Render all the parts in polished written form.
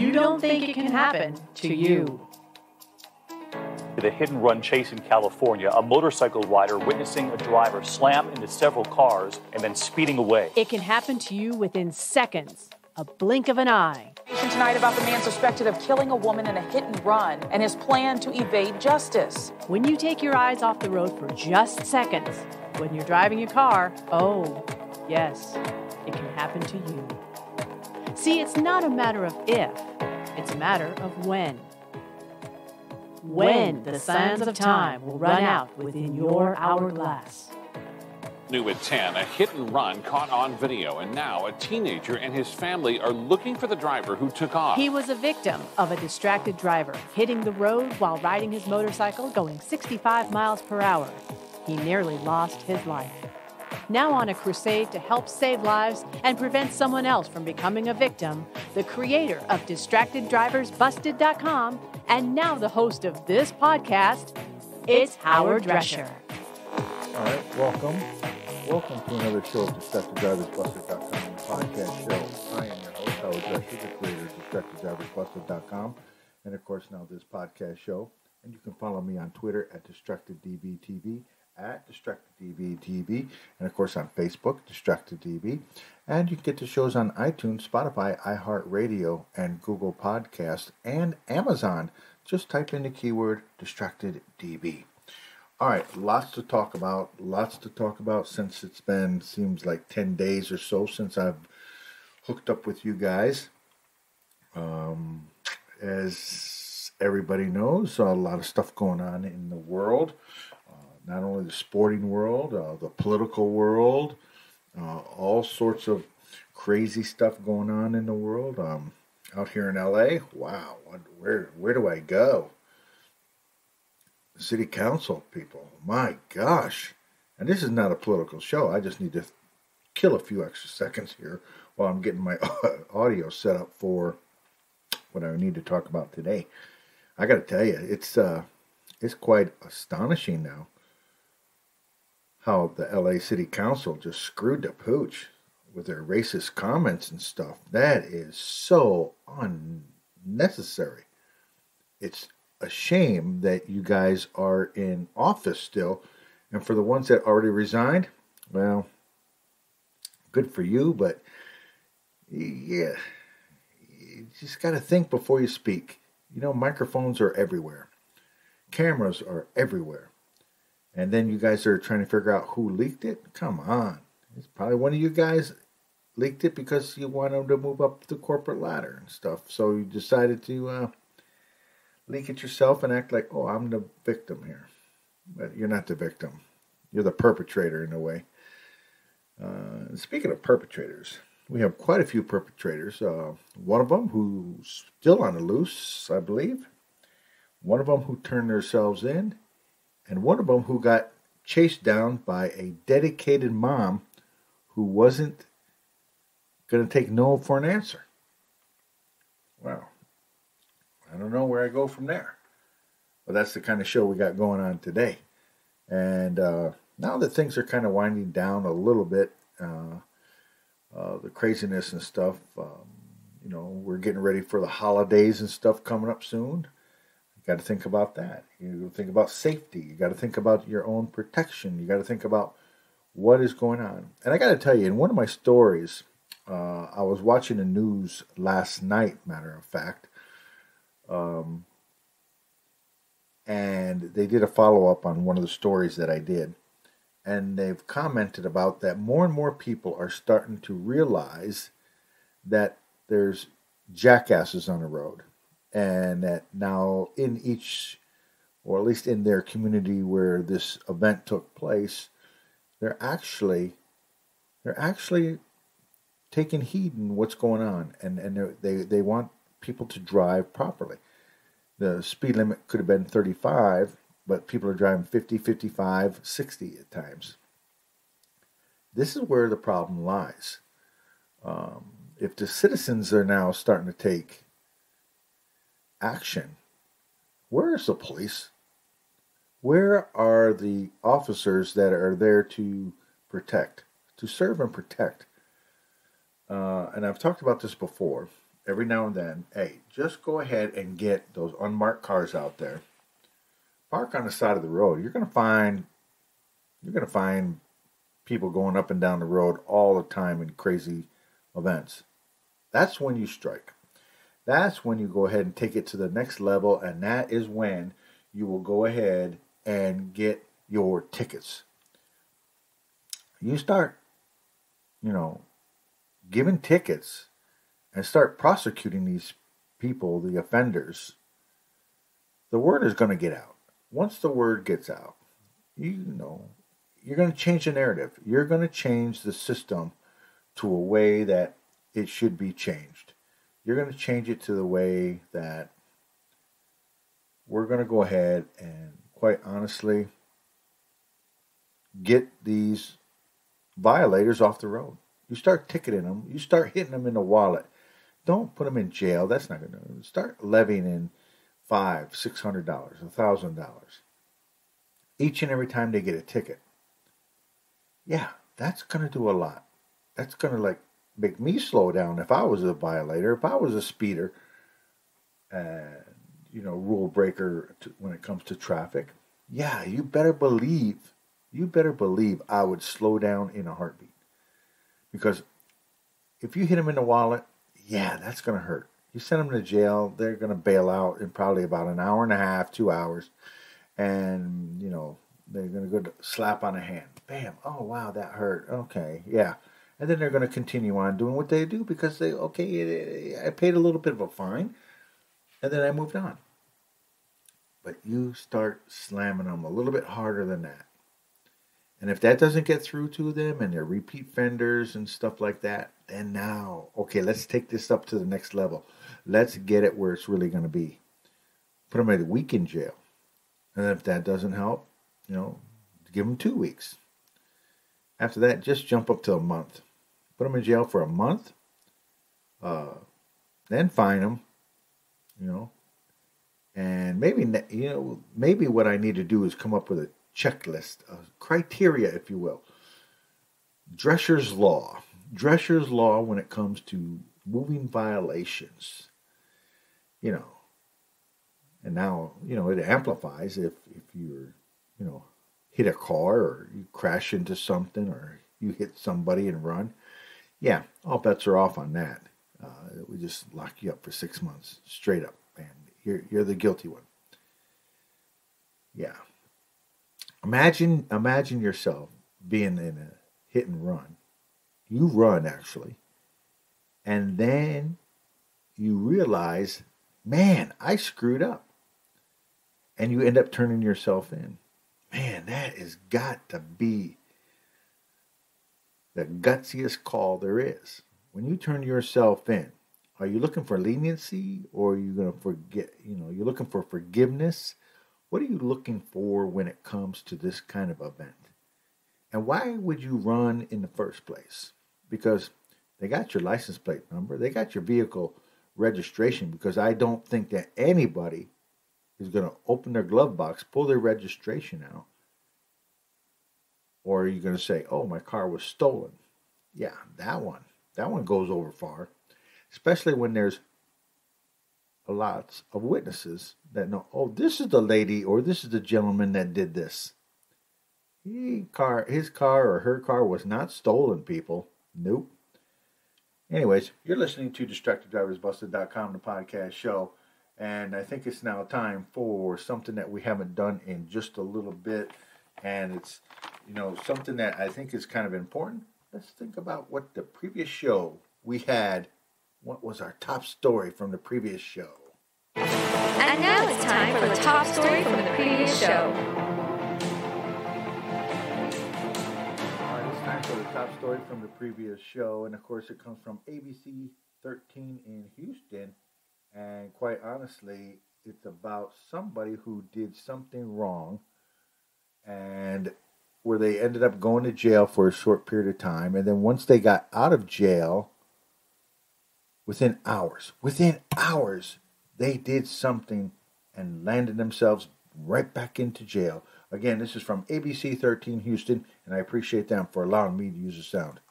you don't think it can happen to you. The hit-and-run chase in California, a motorcycle rider witnessing a driver slam into several cars and then speeding away. It can happen to you within seconds, a blink of an eye. Tonight about the man suspected of killing a woman in a hit-and-run and his plan to evade justice. When you take your eyes off the road for just seconds, when you're driving your car, oh, yes, it can happen to you. See, it's not a matter of if, it's a matter of when. When the sands of time will run out within your hourglass. New at 10, a hit and run caught on video, and now a teenager and his family are looking for the driver who took off. He was a victim of a distracted driver hitting the road while riding his motorcycle going 65 miles per hour. He nearly lost his life. Now on a crusade to help save lives and prevent someone else from becoming a victim, the creator of DistractedDriversBusted.com and now the host of this podcast, it's Howard Drescher. All right, welcome. Welcome to another show of DistractedDriversBusted.com, the podcast show. I am your host, Howard Drescher, the creator of DistractedDriversBusted.com, and of course now this podcast show. And you can follow me on Twitter at DistractedDBTV, at DistractedDBTV, and of course on Facebook, DistractedDB. And you can get the shows on iTunes, Spotify, iHeartRadio, and Google Podcast, and Amazon. Just type in the keyword DistractedDB. All right, lots to talk about since it's been, seems like 10 days or so since I've hooked up with you guys. As everybody knows, a lot of stuff going on in the world. Not only the sporting world, the political world, all sorts of crazy stuff going on in the world. Out here in LA, wow, where do I go? City council people, my gosh. And this is not a political show. I just need to kill a few extra seconds here while I'm getting my audio set up for what I need to talk about today. I got to tell you, it's quite astonishing now how the LA City Council just screwed the pooch with their racist comments and stuff. That is so unnecessary. It's a shame that you guys are in office still. And for the ones that already resigned, well, good for you, but yeah, you just got to think before you speak. You know, microphones are everywhere. Cameras are everywhere. And then you guys are trying to figure out who leaked it? Come on. It's probably one of you guys leaked it because you wanted to move up the corporate ladder and stuff. So you decided to leak it yourself and act like, oh, I'm the victim here. But you're not the victim. You're the perpetrator in a way. Speaking of perpetrators, we have quite a few perpetrators. One of them who's still on the loose, I believe. One of them who turned themselves in. And one of them who got chased down by a dedicated mom who wasn't going to take no for an answer. Wow. I don't know where I go from there. But that's the kind of show we got going on today. And now that things are kind of winding down a little bit, the craziness and stuff, we're getting ready for the holidays and stuff coming up soon. You got to think about that. You think about safety. You got to think about your own protection. You got to think about what is going on. And I got to tell you, in one of my stories, I was watching the news last night, matter of fact, and they did a follow-up on one of the stories that I did. And they've commented about that more and more people are starting to realize that there's jackasses on the road. And that now in each, or at least in their community where this event took place, they're actually taking heed in what's going on. And they want people to drive properly. The speed limit could have been 35, but people are driving 50, 55, 60 at times. This is where the problem lies. If the citizens are now starting to take action, where is the police? Where are the officers that are there to protect, to serve and protect? And I've talked about this before. every now and then, hey, just go ahead and get those unmarked cars out there. Park on the side of the road. You're gonna find people going up and down the road all the time in crazy events. That's when you strike. That's when you go ahead and take it to the next level, and that is when you will go ahead and get your tickets. You start, giving tickets and start prosecuting these people, the offenders. The word is going to get out. Once the word gets out, you're going to change the narrative. You're going to change the system to a way that it should be changed. You're going to change it to the way that we're going to go ahead and, quite honestly, get these violators off the road. You start ticketing them. You start hitting them in the wallet. Don't put them in jail. That's not going to start levying in $500, $600, $1,000 each and every time they get a ticket. Yeah, that's going to do a lot. That's going to make me slow down if I was a violator, if I was a speeder, rule breaker when it comes to traffic. Yeah, you better believe I would slow down in a heartbeat. Because if you hit them in the wallet, yeah, that's going to hurt. You send them to jail, they're going to bail out in probably about an hour and a half, 2 hours. And, they're going to go slap on a hand. Bam. Oh, wow, that hurt. Okay, yeah. And then they're going to continue on doing what they do because I paid a little bit of a fine. And then I moved on. But you start slamming them a little bit harder than that. And if that doesn't get through to them and they're repeat offenders and stuff like that, then now, okay, let's take this up to the next level. Let's get it where it's really going to be. Put them at a week in jail. And if that doesn't help, give them 2 weeks. After that, just jump up to a month. Put them in jail for a month. Then fine them, And maybe what I need to do is come up with a checklist, a criteria, if you will. Drescher's Law. Drescher's Law when it comes to moving violations. And now, it amplifies if you're, hit a car or you crash into something or you hit somebody and run. Yeah, all bets are off on that. We just lock you up for 6 months straight up, and you're the guilty one. Yeah. Imagine yourself being in a hit and run. You run, actually. And then you realize, man, I screwed up. And you end up turning yourself in. Man, that has got to be the gutsiest call there is. When you turn yourself in, are you looking for leniency or are you going to forget? You're looking for forgiveness. What are you looking for when it comes to this kind of event? And why would you run in the first place? Because they got your license plate number. They got your vehicle registration, because I don't think that anybody is going to open their glove box, pull their registration out. Or are you going to say, oh, my car was stolen? Yeah, that one goes over far. Especially when there's lots of witnesses that know, oh, this is the lady or this is the gentleman that did this. His car or her car was not stolen, people. Nope. Anyways, you're listening to DistractedDriversBusted.com, the podcast show. And I think it's now time for something that we haven't done in just a little bit. And it's, something that I think is kind of important. Let's think about what the previous show we had. What was our top story from the previous show? And now it's time for the top story from the previous show. All right, it's time for the top story from the previous show. And of course, it comes from ABC 13 in Houston. And quite honestly, it's about somebody who did something wrong and where they ended up going to jail for a short period of time. And then once they got out of jail, within hours, they did something and landed themselves right back into jail. Again, this is from ABC 13 Houston, and I appreciate them for allowing me to use the sound.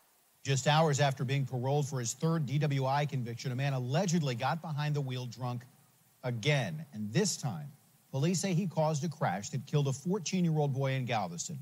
Just hours after being paroled for his third DWI conviction, a man allegedly got behind the wheel drunk again. And this time, police say he caused a crash that killed a 14-year-old boy in Galveston.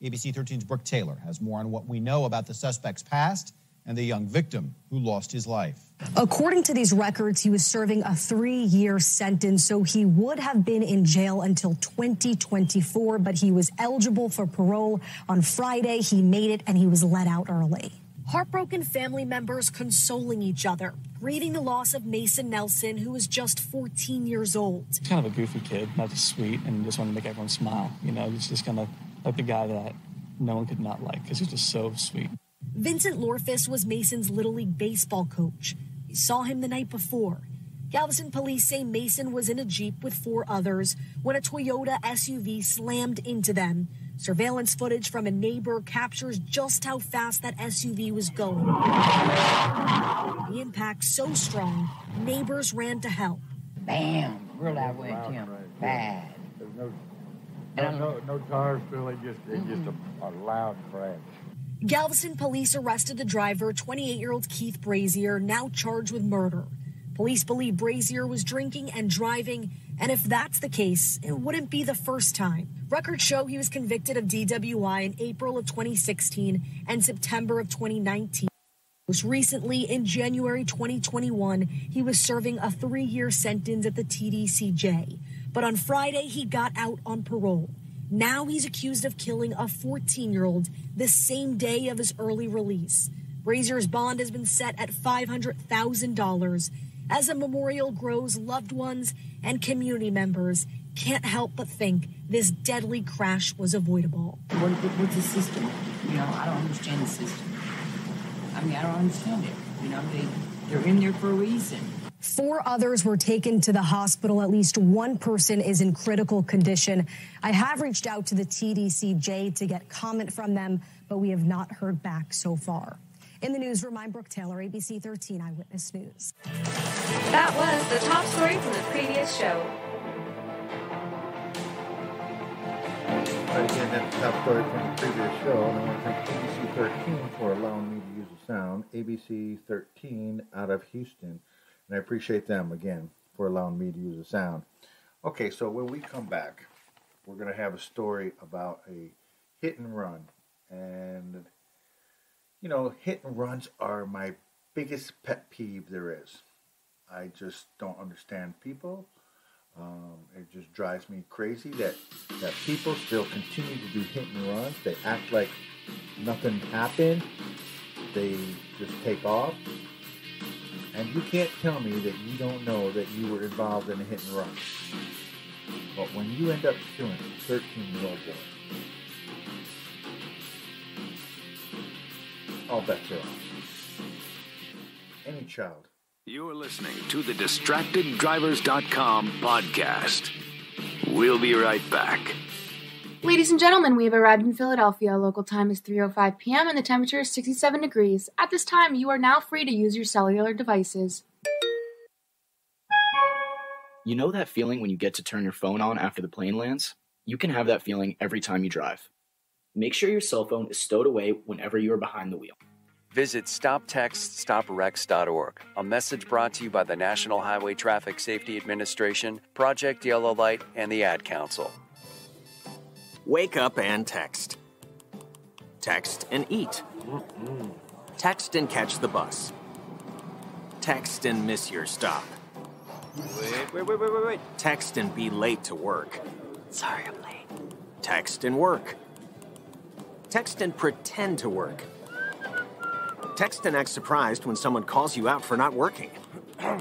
ABC 13's Brooke Taylor has more on what we know about the suspect's past and the young victim who lost his life. According to these records, he was serving a 3-year sentence, so he would have been in jail until 2024, but he was eligible for parole. On Friday, he made it and he was let out early. Heartbroken family members consoling each other, grieving the loss of Mason Nelson, who was just 14 years old. He's kind of a goofy kid, not just sweet, and just wanted to make everyone smile. You know, he's just kind of like the guy that no one could not like, because he's just so sweet. Vincent Lorfis was Mason's Little League baseball coach. He saw him the night before. Galveston police say Mason was in a Jeep with 4 others when a Toyota SUV slammed into them. Surveillance footage from a neighbor captures just how fast that SUV was going. The impact so strong, neighbors ran to help. Bam! Real loud went, Tim. Bad. There's no tires really, just a loud crash. Galveston police arrested the driver, 28-year-old Keith Brazier, now charged with murder. Police believe Brazier was drinking and driving, and if that's the case, it wouldn't be the first time. Records show he was convicted of DWI in April of 2016 and September of 2019. Most recently, in January 2021, he was serving a 3-year sentence at the TDCJ. But on Friday, he got out on parole. Now he's accused of killing a 14-year-old the same day of his early release. Brazier's bond has been set at $500,000. As a memorial grows, loved ones and community members can't help but think this deadly crash was avoidable. What's the system? You know, I don't understand the system. I mean, I don't understand it. You know, they're in there for a reason. 4 others were taken to the hospital. At least 1 person is in critical condition. I have reached out to the TDCJ to get comment from them, but we have not heard back so far. In the newsroom, I'm Brooke Taylor, ABC 13 Eyewitness News. That was the top story from the previous show. Right, again, that's the top story from the previous show. And I want to thank ABC 13 for allowing me to use the sound. ABC 13 out of Houston. And I appreciate them, again, for allowing me to use the sound. Okay, so when we come back, we're going to have a story about a hit and run. And, you know, hit and runs are my biggest pet peeve there is. I just don't understand people. It just drives me crazy that people still continue to do hit and runs. They act like nothing happened. They just take off. And you can't tell me that you don't know that you were involved in a hit and run. But when you end up killing a 13-year-old boy, all bets are off. Any child. You're listening to the DistractedDrivers.com podcast. We'll be right back. Ladies and gentlemen, we have arrived in Philadelphia. Local time is 3:05 p.m. and the temperature is 67 degrees. At this time, you are now free to use your cellular devices. You know that feeling when you get to turn your phone on after the plane lands? You can have that feeling every time you drive. Make sure your cell phone is stowed away whenever you are behind the wheel. Visit StopTextStopWrecks.org. A message brought to you by the National Highway Traffic Safety Administration, Project Yellow Light, and the Ad Council. Wake up and text. Text and eat. Text and catch the bus. Text and miss your stop. Wait. Text and be late to work. Sorry, I'm late. Text and work. Text and pretend to work. Text and act surprised when someone calls you out for not working. Who,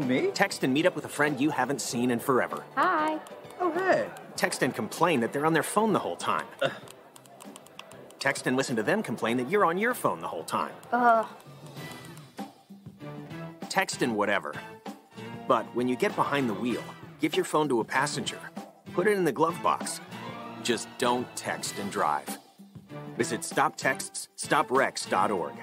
me? Text and meet up with a friend you haven't seen in forever. Hi. Oh, hey. Text and complain that they're on their phone the whole time. Text and listen to them complain that you're on your phone the whole time. Text and whatever. But when you get behind the wheel, give your phone to a passenger. Put it in the glove box. Just don't text and drive. Visit StopTextsStopWrecks.org.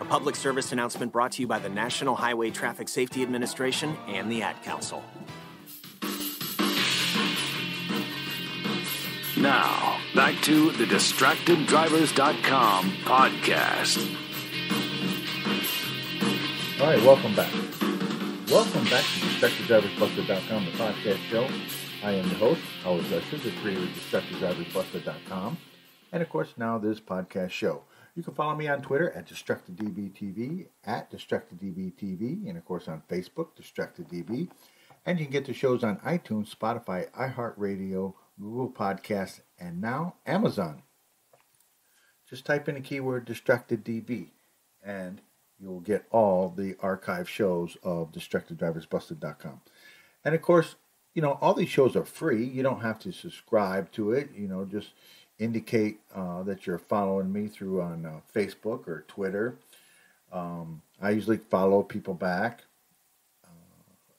A public service announcement brought to you by the National Highway Traffic Safety Administration and the Ad Council. Now, back to the DistractedDrivers.com podcast. All right, welcome back. Welcome back to DistractedDriversBuster.com, the podcast show. I am the host, Howard Drescher, the creator of DistractedDriversBuster.com, and of course now this podcast show. You can follow me on Twitter at DistractedDBTV, at DistractedDBTV, and of course on Facebook, DistractedDB. And you can get the shows on iTunes, Spotify, iHeartRadio, Google Podcasts, and now Amazon. Just type in the keyword DistractedDB, and you'll get all the archive shows of DistractedDriversBuster.com. And of course, you know, all these shows are free. You don't have to subscribe to it. You know, just indicate that you're following me through on Facebook or Twitter. I usually follow people back.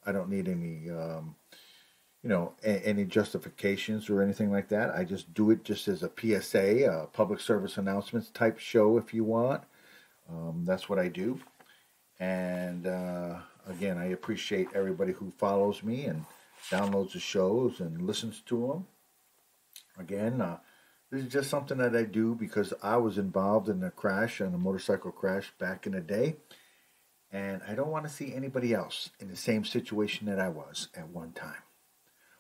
I don't need any, any justifications or anything like that. I just do it just as a PSA, a public service announcements type show if you want. That's what I do. And again, I appreciate everybody who follows me and downloads the shows and listens to them. Again, this is just something that I do because I was involved in a motorcycle crash back in the day. And I don't want to see anybody else in the same situation that I was at one time.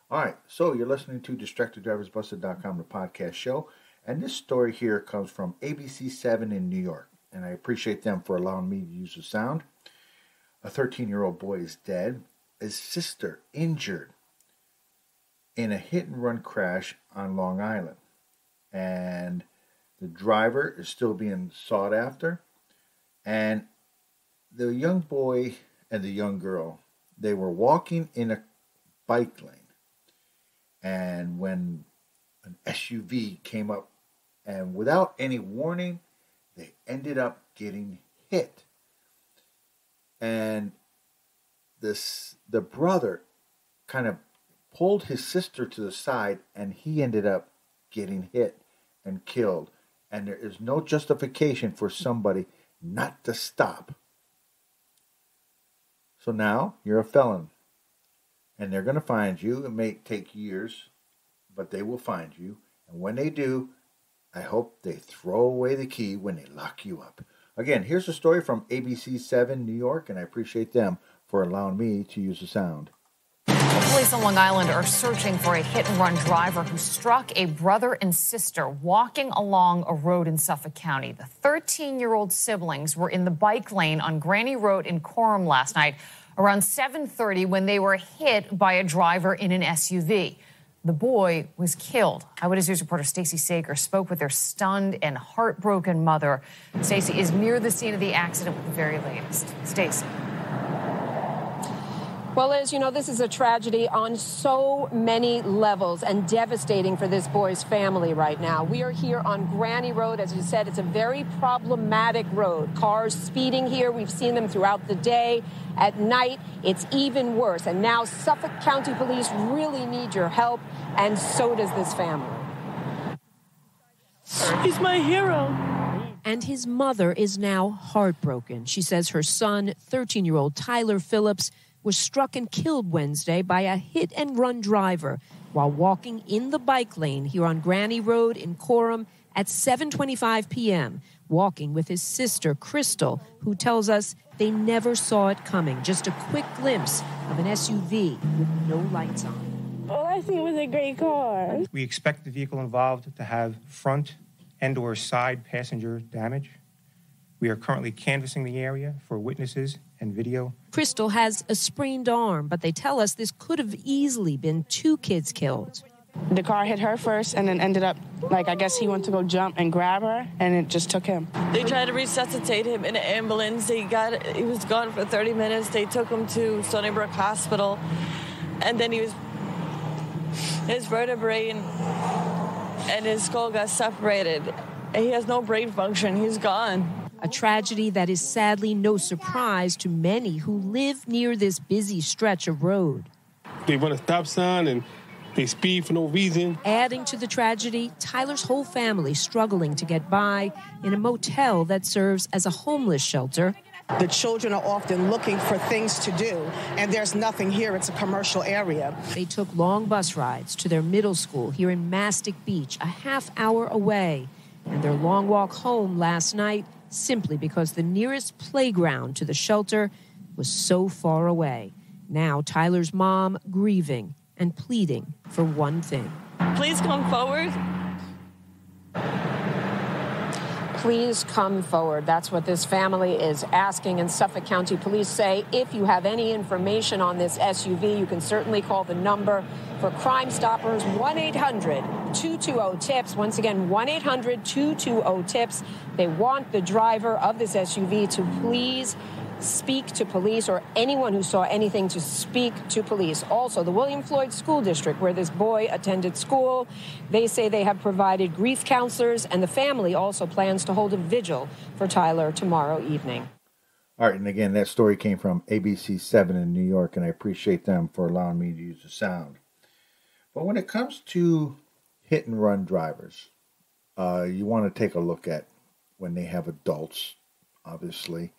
All right, so you're listening to DistractedDriversBuster.com, the podcast show. And this story here comes from ABC7 in New York. And I appreciate them for allowing me to use the sound. A 13-year-old boy is dead. His sister injured in a hit-and-run crash on Long Island. And the driver is still being sought after. And the young boy and the young girl, they were walking in a bike lane. And when an SUV came up, and without any warning, they ended up getting hit. And the brother kind of pulled his sister to the side, and he ended up getting hit and killed. And there is no justification for somebody not to stop. So now you're a felon. And they're going to find you. It may take years, but they will find you. And when they do, I hope they throw away the key when they lock you up. Again, here's a story from ABC7 New York, and I appreciate them for allowing me to use the sound. Police on Long Island are searching for a hit-and-run driver who struck a brother and sister walking along a road in Suffolk County. The 13-year-old siblings were in the bike lane on Granny Road in Coram last night around 7:30 when they were hit by a driver in an SUV. The boy was killed. Eyewitness News reporter Stacey Sager spoke with their stunned and heartbroken mother. Stacey is near the scene of the accident with the very latest. Stacey. Well, Liz, you know, this is a tragedy on so many levels and devastating for this boy's family right now. We are here on Granny Road. As you said, it's a very problematic road. Cars speeding here. We've seen them throughout the day. At night, it's even worse. And now Suffolk County Police really need your help, and so does this family. He's my hero. And his mother is now heartbroken. She says her son, 13-year-old Tyler Phillips, was struck and killed Wednesday by a hit-and-run driver while walking in the bike lane here on Granny Road in Coram at 7:25 p.m., walking with his sister, Crystal, who tells us they never saw it coming, just a quick glimpse of an SUV with no lights on. All I see was a great car. We expect the vehicle involved to have front and or side passenger damage. We are currently canvassing the area for witnesses and video. Crystal has a sprained arm, but they tell us this could have easily been 2 kids killed. The car hit her first and then ended up, I guess he went to go jump and grab her, and it just took him. They tried to resuscitate him in an ambulance. He was gone for 30 minutes. They took him to Stony Brook Hospital, and then his vertebrae and his skull got separated. He has no brain function. He's gone. A tragedy that is sadly no surprise to many who live near this busy stretch of road. They run a stop sign and they speed for no reason. Adding to the tragedy, Tyler's whole family struggling to get by in a motel that serves as a homeless shelter. The children are often looking for things to do, and there's nothing here. It's a commercial area. They took long bus rides to their middle school here in Mastic Beach, a half-hour away, and their long walk home last night simply because the nearest playground to the shelter was so far away. Now Tyler's mom grieving and pleading for one thing. Please come forward. Please come forward. That's what this family is asking. And Suffolk County Police say if you have any information on this SUV, you can certainly call the number for Crime Stoppers, 1-800-220-TIPS. Once again, 1-800-220-TIPS. They want the driver of this SUV to please speak to police, or anyone who saw anything to speak to police. Also, the William Floyd School District, where this boy attended school, they say they have provided grief counselors, and the family also plans to hold a vigil for Tyler tomorrow evening. All right, and again, that story came from ABC7 in New York, and I appreciate them for allowing me to use the sound. But when it comes to hit-and-run drivers, you want to take a look at when they have adults, obviously,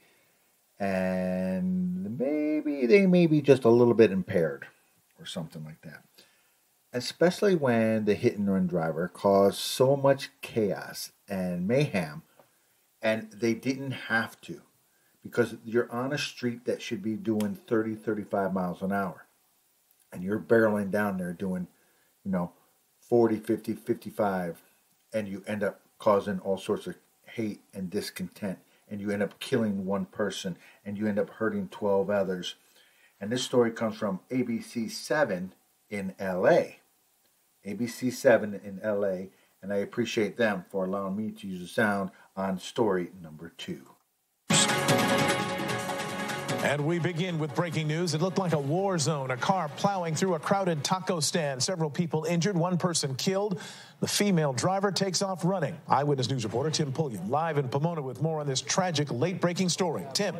and maybe they may be just a little bit impaired or something like that. Especially when the hit-and-run driver caused so much chaos and mayhem, and they didn't have to, because you're on a street that should be doing 30, 35 miles an hour, and you're barreling down there doing, 40, 50, 55, and you end up causing all sorts of hate and discontent, and you end up killing one person, and you end up hurting 12 others. And this story comes from ABC7 in LA. ABC7 in LA, and I appreciate them for allowing me to use the sound on story number 2. And we begin with breaking news. It looked like a war zone. A car plowing through a crowded taco stand. Several people injured, one person killed. The female driver takes off running. Eyewitness News reporter Tim Pulliam live in Pomona with more on this tragic late-breaking story. Tim.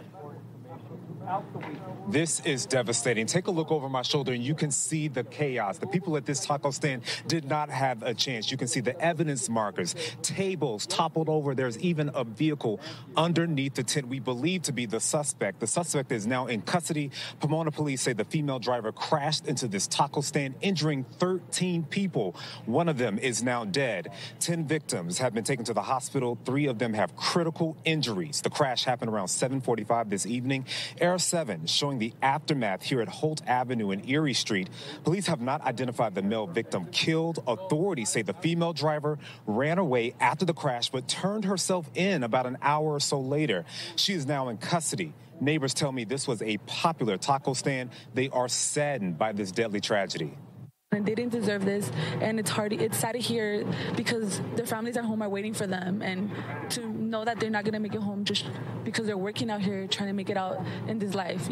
This is devastating. Take a look over my shoulder and you can see the chaos. The people at this taco stand did not have a chance. You can see the evidence markers, tables toppled over. There's even a vehicle underneath the tent we believe to be the suspect. The suspect is now in custody. Pomona police say the female driver crashed into this taco stand, injuring 13 people. One of them is now dead. 10 victims have been taken to the hospital. 3 of them have critical injuries. The crash happened around 7:45 this evening. Air 7 showing the aftermath here at Holt Avenue and Erie Street. Police have not identified the male victim killed. Authorities say the female driver ran away after the crash but turned herself in about an hour or so later. She is now in custody. Neighbors tell me this was a popular taco stand. They are saddened by this deadly tragedy. And they didn't deserve this, and it's sad to hear because their families at home are waiting for them, and to know that they're not going to make it home just because they're working out here trying to make it out in this life,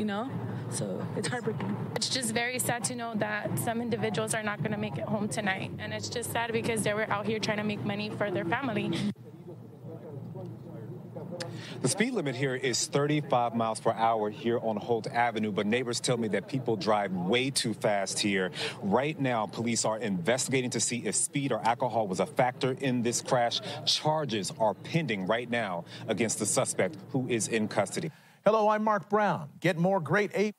So it's heartbreaking. It's just very sad to know that some individuals are not going to make it home tonight, and it's just sad because they were out here trying to make money for their family. The speed limit here is 35 miles per hour here on Holt Avenue, but neighbors tell me that people drive way too fast here. Right now, police are investigating to see if speed or alcohol was a factor in this crash. Charges are pending right now against the suspect, who is in custody. Hello, I'm Mark Brown. Get more great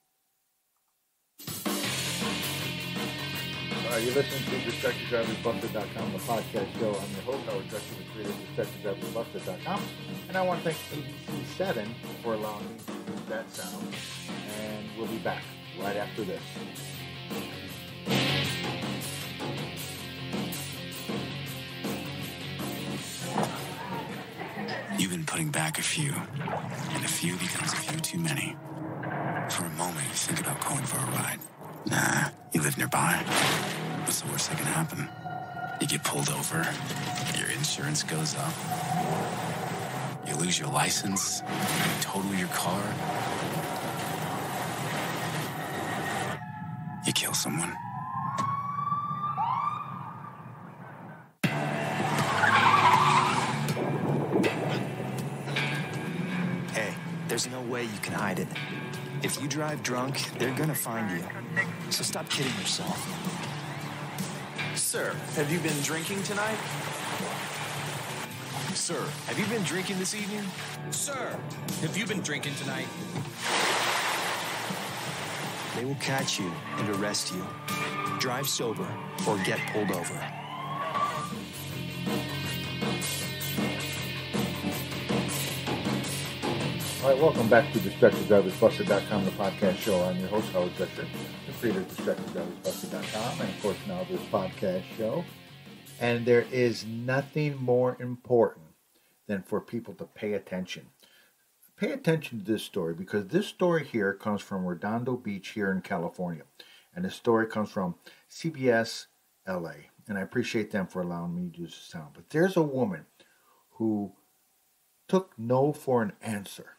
You're listening to DistractedDriversBusted.com, the podcast show. I'm your host, Howard Drescher, the creator of DistractedDriversBusted.com. And I want to thank ABC7 for allowing me to use that sound. And we'll be back right after this. You've been putting back a few, and a few becomes a few too many. For a moment, you think about calling for a ride. Nah, you live nearby. What's the worst that can happen? You get pulled over, your insurance goes up, you lose your license, you total your car, you kill someone. Hey, there's no way you can hide it. If you drive drunk, they're gonna find you. So stop kidding yourself. Sir, have you been drinking tonight? Sir, have you been drinking this evening? Sir, have you been drinking tonight? They will catch you and arrest you. Drive sober or get pulled over. All right, welcome back to DistractedDriversBusted.com, the podcast show. I'm your host, Howard Drescher, the creator of DistractedDriversBusted.com, and of course now this podcast show. And there is nothing more important than for people to pay attention. Pay attention to this story, because this story here comes from Redondo Beach here in California. And this story comes from CBS LA. And I appreciate them for allowing me to use the sound. But there's a woman who took no for an answer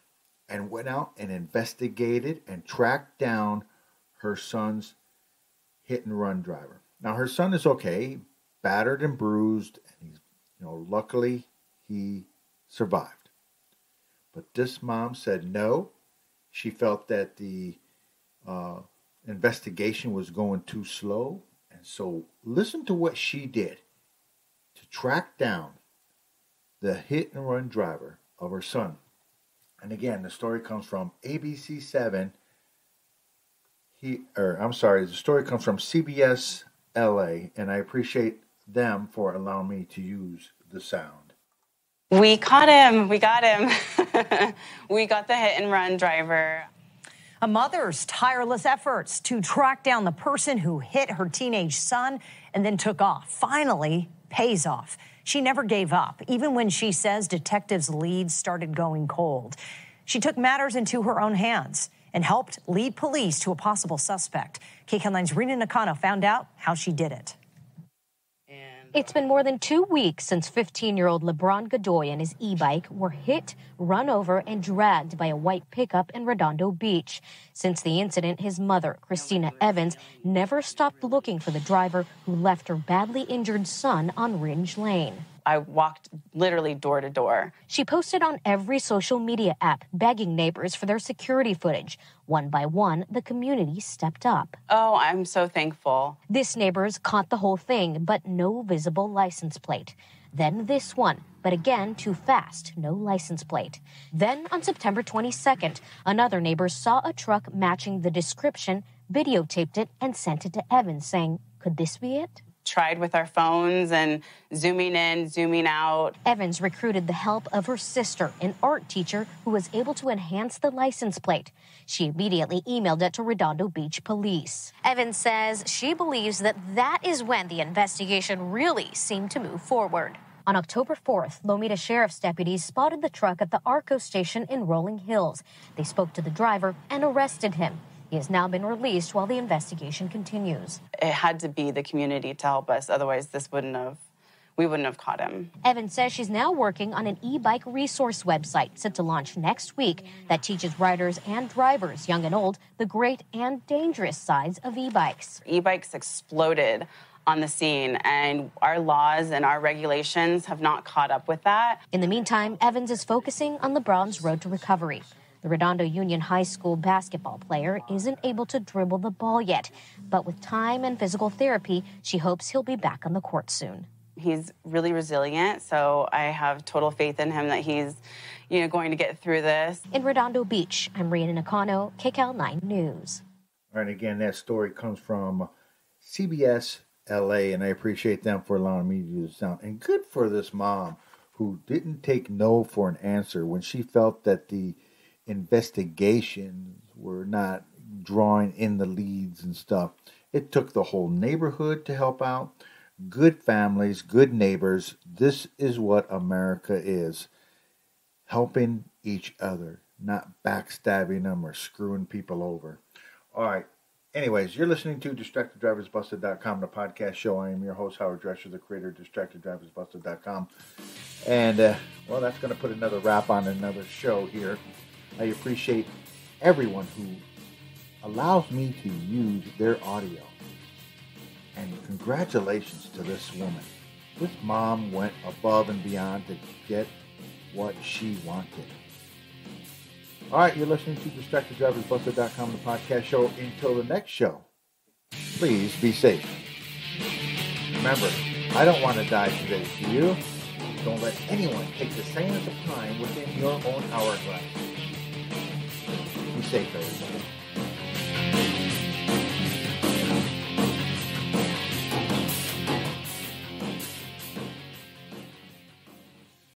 and went out and investigated and tracked down her son's hit-and-run driver. Now, her son is okay, battered and bruised, and he's, luckily he survived. But this mom said no. She felt that the investigation was going too slow, and so listen to what she did to track down the hit-and-run driver of her son. And again, the story comes from ABC7. The story comes from CBS LA, and I appreciate them for allowing me to use the sound. We caught him. We got him. We got the hit and run driver. A mother's tireless efforts to track down the person who hit her teenage son and then took off finally pays off. She never gave up, even when she says detectives' leads started going cold. She took matters into her own hands and helped lead police to a possible suspect. KCAL9's Rena Nakano found out how she did it. It's been more than 2 weeks since 15-year-old LeBron Godoy and his e-bike were hit, run over, and dragged by a white pickup in Redondo Beach. Since the incident, his mother, Christina Evans, never stopped looking for the driver who left her badly injured son on Ringe Lane. I walked literally door to door. She posted on every social media app, begging neighbors for their security footage. One by one, the community stepped up. Oh, I'm so thankful. This neighbors caught the whole thing, but no visible license plate. Then this one, but again, too fast, no license plate. Then on September 22nd, another neighbor saw a truck matching the description, videotaped it, and sent it to Evans, saying, "Could this be it?" Tried with our phones and zooming in, zooming out. Evans recruited the help of her sister, an art teacher who was able to enhance the license plate. She immediately emailed it to Redondo Beach police. Evans says she believes that is when the investigation really seemed to move forward. On October 4th, Lomita Sheriff's deputies spotted the truck at the Arco station in Rolling Hills. They spoke to the driver and arrested him. He has now been released while the investigation continues. It had to be the community to help us. Otherwise, we wouldn't have caught him. Evans says she's now working on an e-bike resource website set to launch next week that teaches riders and drivers, young and old, the great and dangerous sides of e-bikes. E-bikes exploded on the scene, and our laws and our regulations have not caught up with that. In the meantime, Evans is focusing on LeBron's road to recovery. The Redondo Union High School basketball player isn't able to dribble the ball yet, but with time and physical therapy, she hopes he'll be back on the court soon. He's really resilient, so I have total faith in him that he's, going to get through this. In Redondo Beach, I'm Rena Nakano, KCAL9 News. All right, again, that story comes from CBS LA, and I appreciate them for allowing me to use the sound. And good for this mom who didn't take no for an answer when she felt that the investigations were not drawing in the leads and stuff. It took the whole neighborhood to help out. Good families, good neighbors. This is what America is. Helping each other, not backstabbing them or screwing people over. All right. Anyways, you're listening to DistractedDriversBusted.com, the podcast show. I am your host, Howard Drescher, the creator of DistractedDriversBusted.com. And, that's going to put another wrap on another show here. I appreciate everyone who allows me to use their audio. And congratulations to this woman. This mom went above and beyond to get what she wanted. All right, you're listening to DistractedDriversBusted.com, the podcast show. Until the next show, please be safe. Remember, I don't want to die today. Do you? Don't let anyone take the sands of time within your own hourglass. Be safe, everybody.